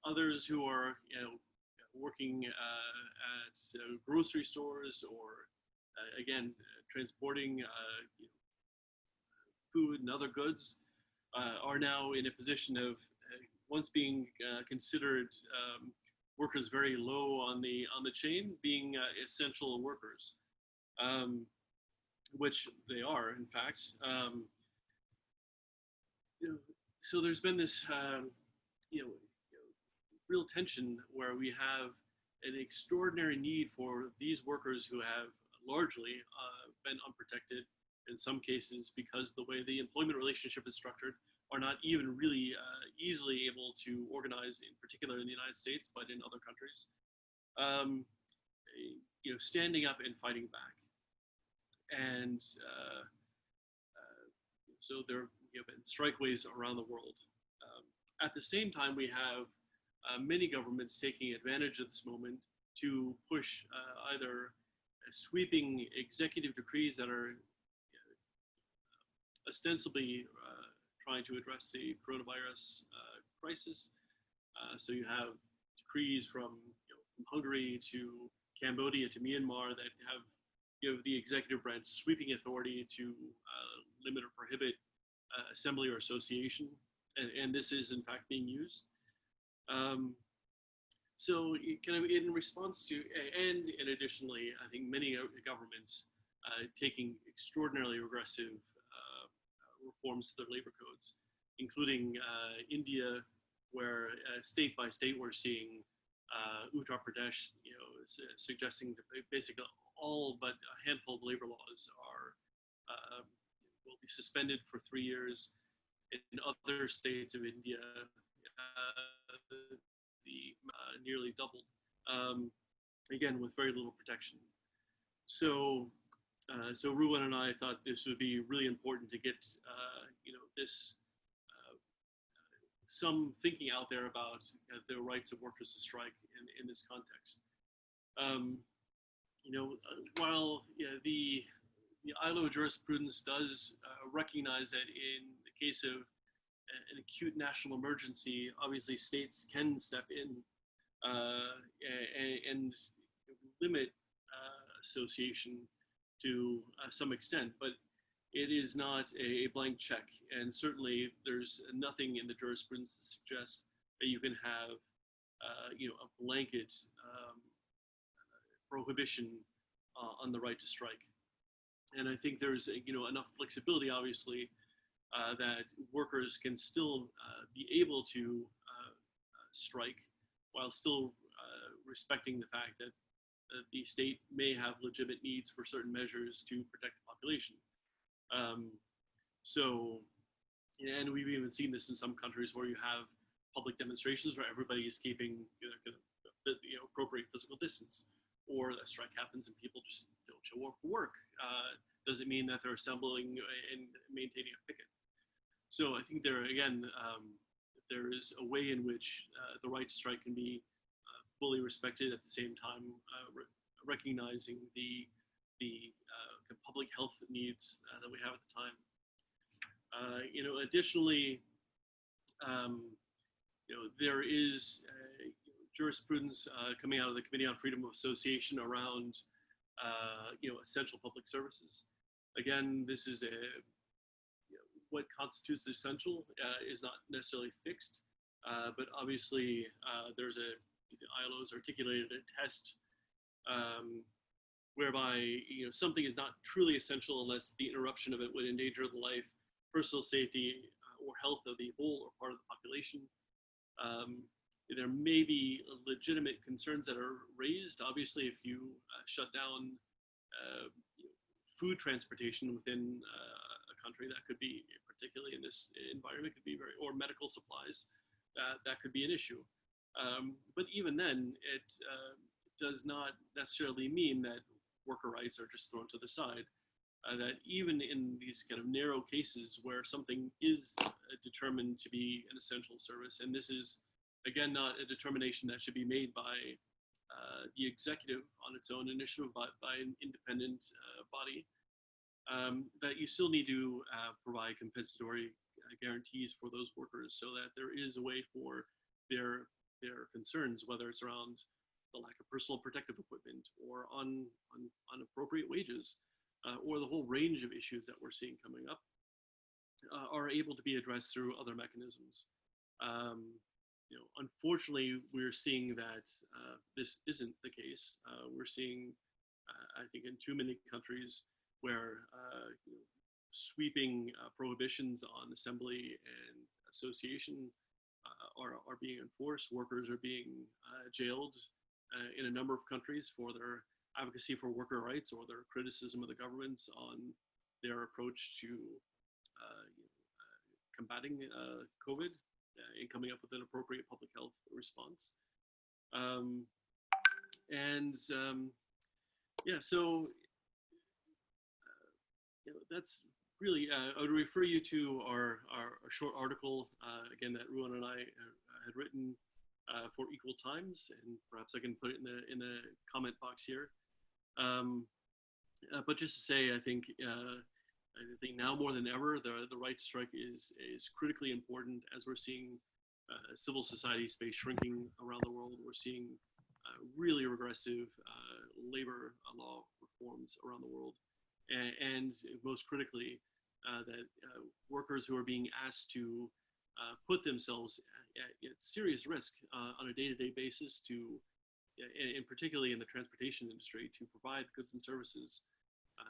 others who are working at grocery stores or again transporting food and other goods, are now in a position of once being considered workers very low on the chain, being essential workers, which they are in fact. So there's been this real tension where we have an extraordinary need for these workers who have largely been unprotected in some cases because the way the employment relationship is structured, are not even really easily able to organize, in particular in the United States, but in other countries, standing up and fighting back. And so there have been strike waves around the world. At the same time, we have many governments taking advantage of this moment to push either sweeping executive decrees that are ostensibly trying to address the coronavirus crisis. So you have decrees from, from Hungary to Cambodia to Myanmar that have give the executive branch sweeping authority to limit or prohibit assembly or association, and this is in fact being used. So kind of in response to, and additionally, I think many governments taking extraordinarily regressive reforms to their labor codes, including India, where state by state we're seeing Uttar Pradesh, suggesting that basically all but a handful of labor laws are will be suspended for 3 years. In other states of India, nearly doubled, again with very little protection. So, so Ruwan and I thought this would be really important to get this some thinking out there about the rights of workers to strike in this context. While the ILO jurisprudence does recognize that in the case of an acute national emergency, obviously states can step in and limit association to some extent, but it is not a blank check, and certainly there's nothing in the jurisprudence that suggests that you can have a blanket prohibition on the right to strike. And I think there's enough flexibility, obviously, that workers can still be able to strike while still respecting the fact that the state may have legitimate needs for certain measures to protect the population. And we've even seen this in some countries where you have public demonstrations where everybody is keeping appropriate physical distance, or a strike happens and people just don't show up for work. Doesn't mean that they're assembling and maintaining a picket. So I think there, again, there is a way in which the right to strike can be fully respected, at the same time recognizing the public health needs that we have at the time. Additionally, there is jurisprudence coming out of the Committee on Freedom of Association around essential public services. Again, this is what constitutes essential is not necessarily fixed, but obviously there's the ILO's articulated a test whereby something is not truly essential unless the interruption of it would endanger the life, personal safety, or health of the whole or part of the population. There may be legitimate concerns that are raised. Obviously, if you shut down food transportation within a country, that could be, particularly in this environment, could be or medical supplies, that could be an issue. But even then, it does not necessarily mean that worker rights are just thrown to the side. That even in these kind of narrow cases where something is determined to be an essential service, and this is, again, not a determination that should be made by the executive on its own initiative, but by an independent body, that you still need to provide compensatory guarantees for those workers so that there is a way for their concerns, whether it's around the lack of personal protective equipment or on appropriate wages, or the whole range of issues that we're seeing coming up, are able to be addressed through other mechanisms. Unfortunately, we're seeing that this isn't the case. We're seeing, I think, in too many countries where sweeping prohibitions on assembly and association are being enforced. Workers are being jailed in a number of countries for their advocacy for worker rights or their criticism of the governments on their approach to combating COVID and coming up with an appropriate public health response. That's really, I would refer you to our short article, again, that Ruwan and I had written for Equal Times, and perhaps I can put it in the comment box here. But just to say, I think I think now more than ever, the right to strike is critically important as we're seeing civil society space shrinking around the world. We're seeing really regressive labor law reforms around the world. And most critically, that workers who are being asked to put themselves at serious risk on a day-to-day basis to, and particularly in the transportation industry, to provide goods and services,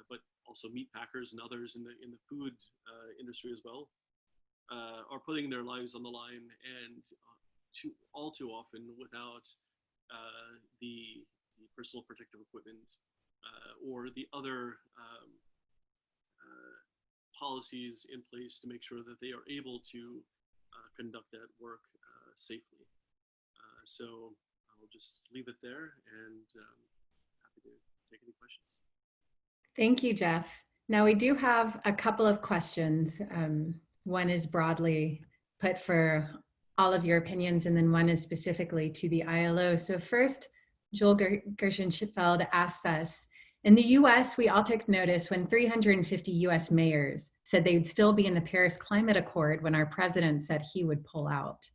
but also meat packers and others in the food industry as well, are putting their lives on the line, and all too often without the personal protective equipment or the other policies in place to make sure that they are able to conduct that work safely. So I'll just leave it there, and happy to take any questions. Thank you, Jeff. Now we do have a couple of questions. One is broadly put for all of your opinions, and then one is specifically to the ILO. So first, Joel Gershenfeld asks us, in the US, we all took notice when 350 US mayors said they'd still be in the Paris Climate Accord when our president said he would pull out.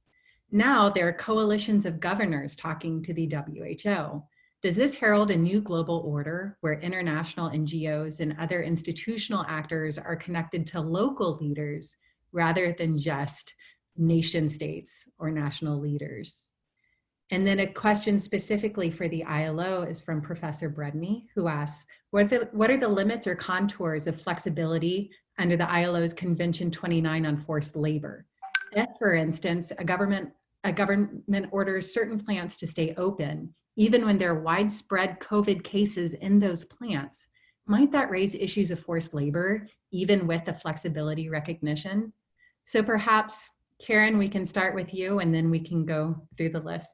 Now there are coalitions of governors talking to the WHO. Does this herald a new global order where international NGOs and other institutional actors are connected to local leaders rather than just nation states or national leaders? And then a question specifically for the ILO is from Professor Brudney, who asks, what are the limits or contours of flexibility under the ILO's Convention 29 on forced labor? If, for instance, a government orders certain plants to stay open, even when there are widespread COVID cases in those plants, might that raise issues of forced labor, even with the flexibility recognition? So perhaps, Karen, we can start with you, and then we can go through the list.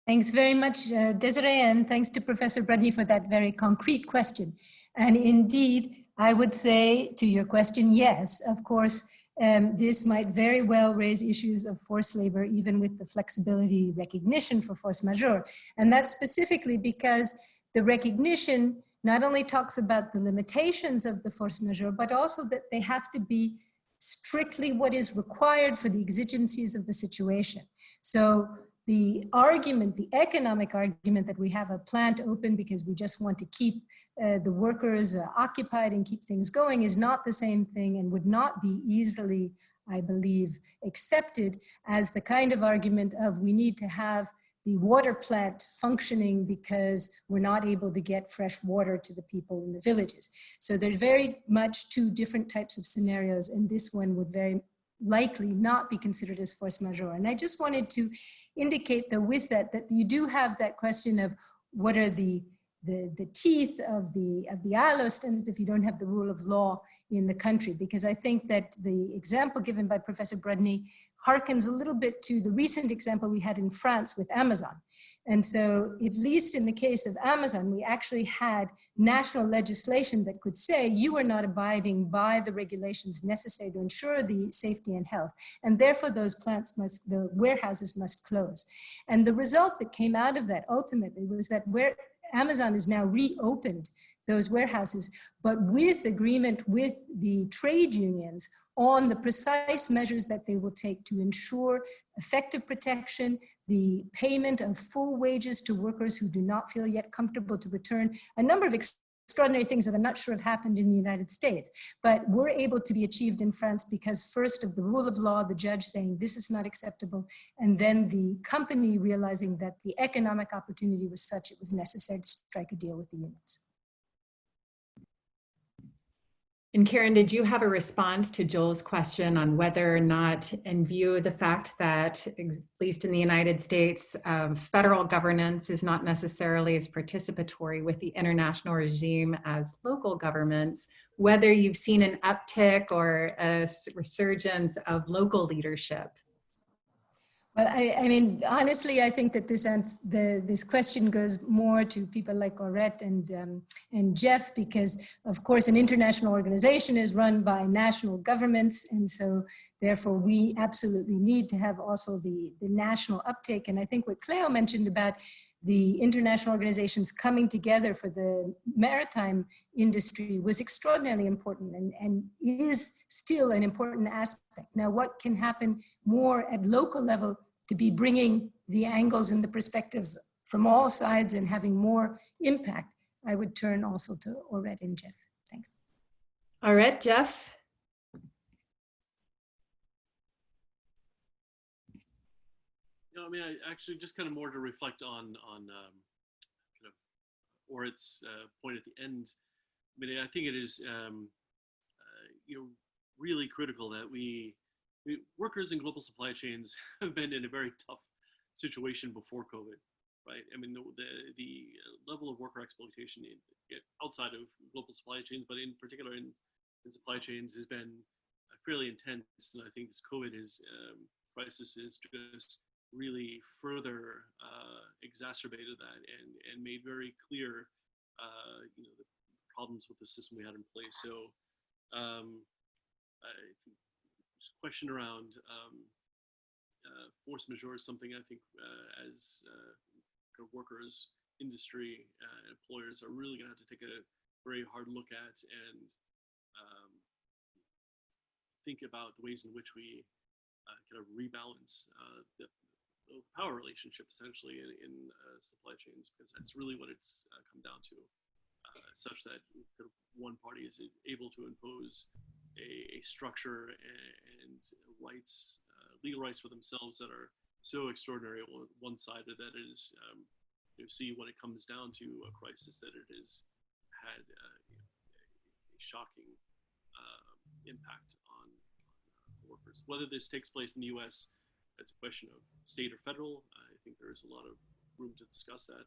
Thanks very much, Desiree, and thanks to Professor Brudney for that very concrete question. And indeed, I would say to your question, yes, of course, this might very well raise issues of forced labor, even with the flexibility recognition for force majeure. And that's specifically because the recognition not only talks about the limitations of the force majeure, but also that they have to be strictly what is required for the exigencies of the situation. So the argument, the economic argument that we have a plant open because we just want to keep the workers occupied and keep things going is not the same thing, and would not be easily, I believe, accepted as the kind of argument of we need to have the water plant functioning because we're not able to get fresh water to the people in the villages. So there's very much two different types of scenarios, and this one would very likely not be considered as force majeure. And I just wanted to indicate though with that you do have that question of what are the teeth of the ILO standards if you don't have the rule of law in the country, because I think that the example given by Professor Brudney harkens a little bit to the recent example we had in France with Amazon. And so at least in the case of Amazon, we actually had national legislation that could say you are not abiding by the regulations necessary to ensure the safety and health. And therefore those plants the warehouses must close. And the result that came out of that ultimately was that where Amazon is now reopened those warehouses, but with agreement with the trade unions on the precise measures that they will take to ensure effective protection, the payment of full wages to workers who do not feel yet comfortable to return, a number of extraordinary things that I'm not sure have happened in the United States, but were able to be achieved in France because first of the rule of law, the judge saying this is not acceptable, and then the company realizing that the economic opportunity was such it was necessary to strike a deal with the unions. And Karen, did you have a response to Joel's question on whether or not, in view of the fact that, at least in the United States, federal governance is not necessarily as participatory with the international regime as local governments, whether you've seen an uptick or a resurgence of local leadership? Well, I mean, honestly, I think that this question goes more to people like Auret and Jeff, because of course an international organization is run by national governments, and so therefore we absolutely need to have also the national uptake. And I think what Cleo mentioned about the international organizations coming together for the maritime industry was extraordinarily important and is still an important aspect. Now, what can happen more at local level to be bringing the angles and the perspectives from all sides and having more impact, I would turn also to Auret and Jeff. Thanks. Auret, Jeff? No, I mean, I actually just kind of more to reflect on kind of Auret's point at the end. I mean, I think it is, you know, really critical that workers in global supply chains have been in a very tough situation before COVID, right? I mean, the level of worker exploitation outside of global supply chains, but in particular in supply chains, has been fairly intense. And I think this COVID crisis is just really further exacerbated that and made very clear, you know, the problems with the system we had in place. So I think this question around force majeure is something I think as workers, industry, employers are really going to have to take a very hard look at and think about the ways in which we kind of rebalance the power relationship essentially in supply chains, because that's really what it's come down to, such that one party is able to impose a structure and rights, legal rights for themselves that are so extraordinary one-sided that it is, you see when it comes down to a crisis that it has had a shocking impact on workers. Whether this takes place in the US as a question of state or federal, I think there is a lot of room to discuss that.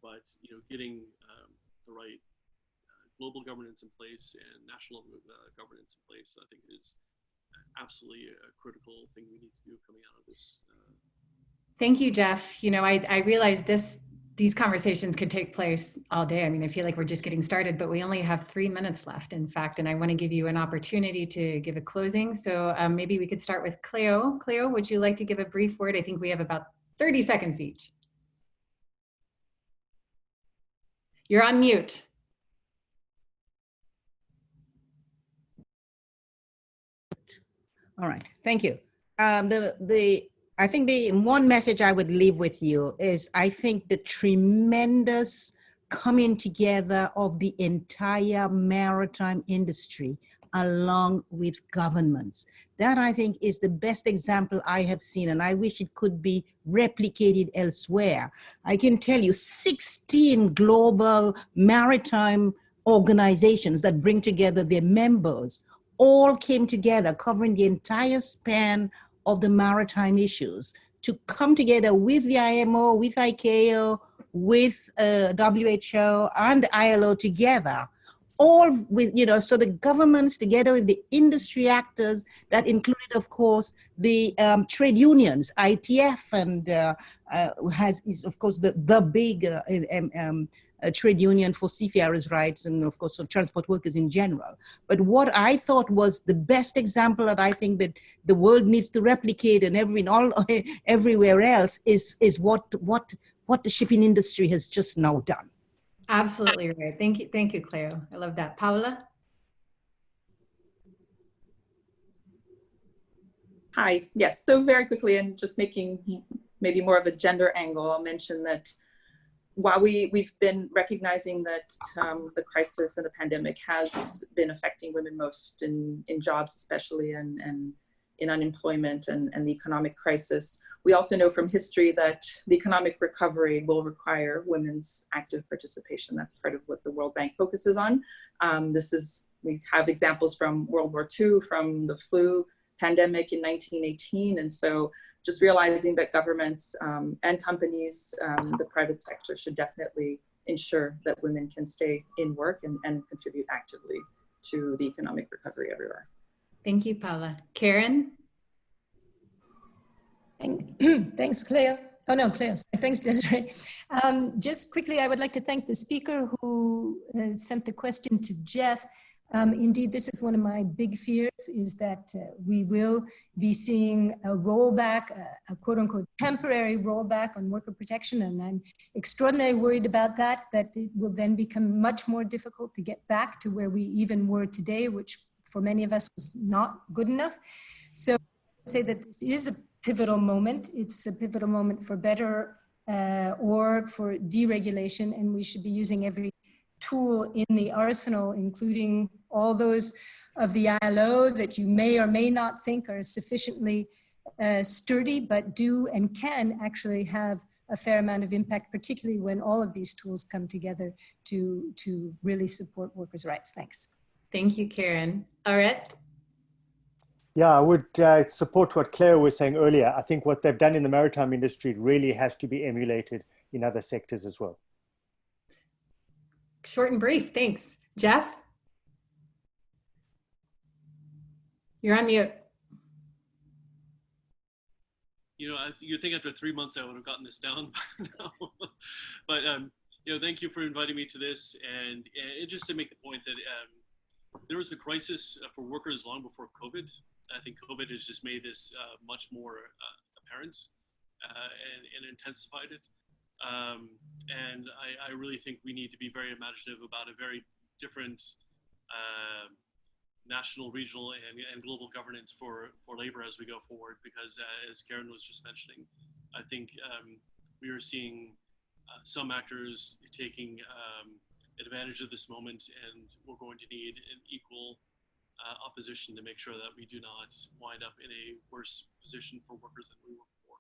But you know, getting the right global governance in place and national governance in place, I think is absolutely a critical thing we need to do coming out of this. Thank you, Jeff. You know, I realize these conversations could take place all day. I mean, I feel like we're just getting started, but we only have 3 minutes left, in fact, and I want to give you an opportunity to give a closing. So maybe we could start with Cleo. Cleo, would you like to give a brief word? I think we have about 30 seconds each. You're on mute. All right, thank you. I think the one message I would leave with you is I think the tremendous coming together of the entire maritime industry along with governments. That I think is the best example I have seen, and I wish it could be replicated elsewhere. I can tell you 16 global maritime organizations that bring together their members all came together covering the entire span of the maritime issues to come together with the IMO, with ICAO, with WHO and ILO together, all with, you know, so the governments together with the industry actors that included, of course, the trade unions, ITF, and is of course the big trade union for seafarers' rights and of course for transport workers in general. But what I thought was the best example that I think that the world needs to replicate and everywhere else is what the shipping industry has just now done. Absolutely right. Thank you, Cleo. I love that. Paula? Hi, yes, so very quickly, and just making maybe more of a gender angle, I'll mention that while we've been recognizing that the crisis and the pandemic has been affecting women most in jobs especially, and in unemployment and the economic crisis, we also know from history that the economic recovery will require women's active participation. That's part of what the World Bank focuses on. We have examples from World War II, from the flu pandemic in 1918, and so just realizing that governments and companies, the private sector should definitely ensure that women can stay in work and contribute actively to the economic recovery everywhere. Thank you, Paula. Karen? Thanks, Cleo. Oh no, Cleo, thanks, Desiree. Just quickly, I would like to thank the speaker who sent the question to Jeff. Indeed, this is one of my big fears, is that we will be seeing a rollback, a quote unquote temporary rollback on worker protection. And I'm extraordinarily worried about that it will then become much more difficult to get back to where we even were today, which for many of us was not good enough. So I'd say that this is a pivotal moment. It's a pivotal moment for better or for deregulation, and we should be using every tool in the arsenal, including all those of the ILO that you may or may not think are sufficiently sturdy, but do and can actually have a fair amount of impact, particularly when all of these tools come together to really support workers' rights. Thanks. Thank you, Karen. Auret? Yeah, I would support what Claire was saying earlier. I think what they've done in the maritime industry really has to be emulated in other sectors as well. Short and brief, thanks. Jeff? You're on mute. You know, you'd think after 3 months I would have gotten this down by now. But, you know, thank you for inviting me to this. And just to make the point that there was a crisis for workers long before COVID. I think COVID has just made this much more apparent and intensified it. And I really think we need to be very imaginative about a very different national, regional, and global governance for labor as we go forward, because as Karen was just mentioning, I think we are seeing some actors taking advantage of this moment, and we're going to need an equal opposition to make sure that we do not wind up in a worse position for workers than we were before.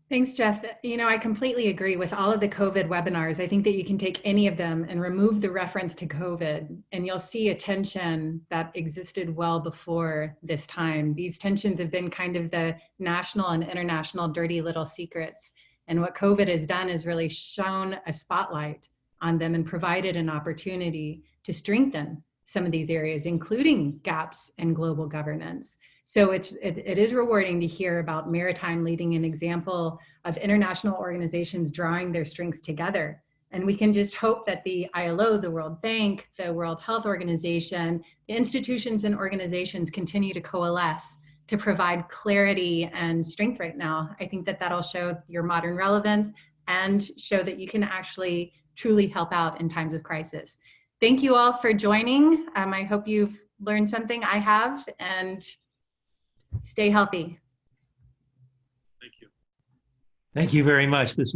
Thanks, Jeff. You know, I completely agree with all of the COVID webinars. I think that you can take any of them and remove the reference to COVID, and you'll see a tension that existed well before this time. These tensions have been kind of the national and international dirty little secrets. And what COVID has done is really shone a spotlight on them and provided an opportunity to strengthen some of these areas, including gaps in global governance. So it is rewarding to hear about Maritime leading an example of international organizations drawing their strengths together. And we can just hope that the ILO, the World Bank, the World Health Organization, the institutions and organizations continue to coalesce to provide clarity and strength right now. I think that that'll show your modern relevance and show that you can actually truly help out in times of crisis. Thank you all for joining. I hope you've learned something. I have, and stay healthy. Thank you. Thank you very much. This was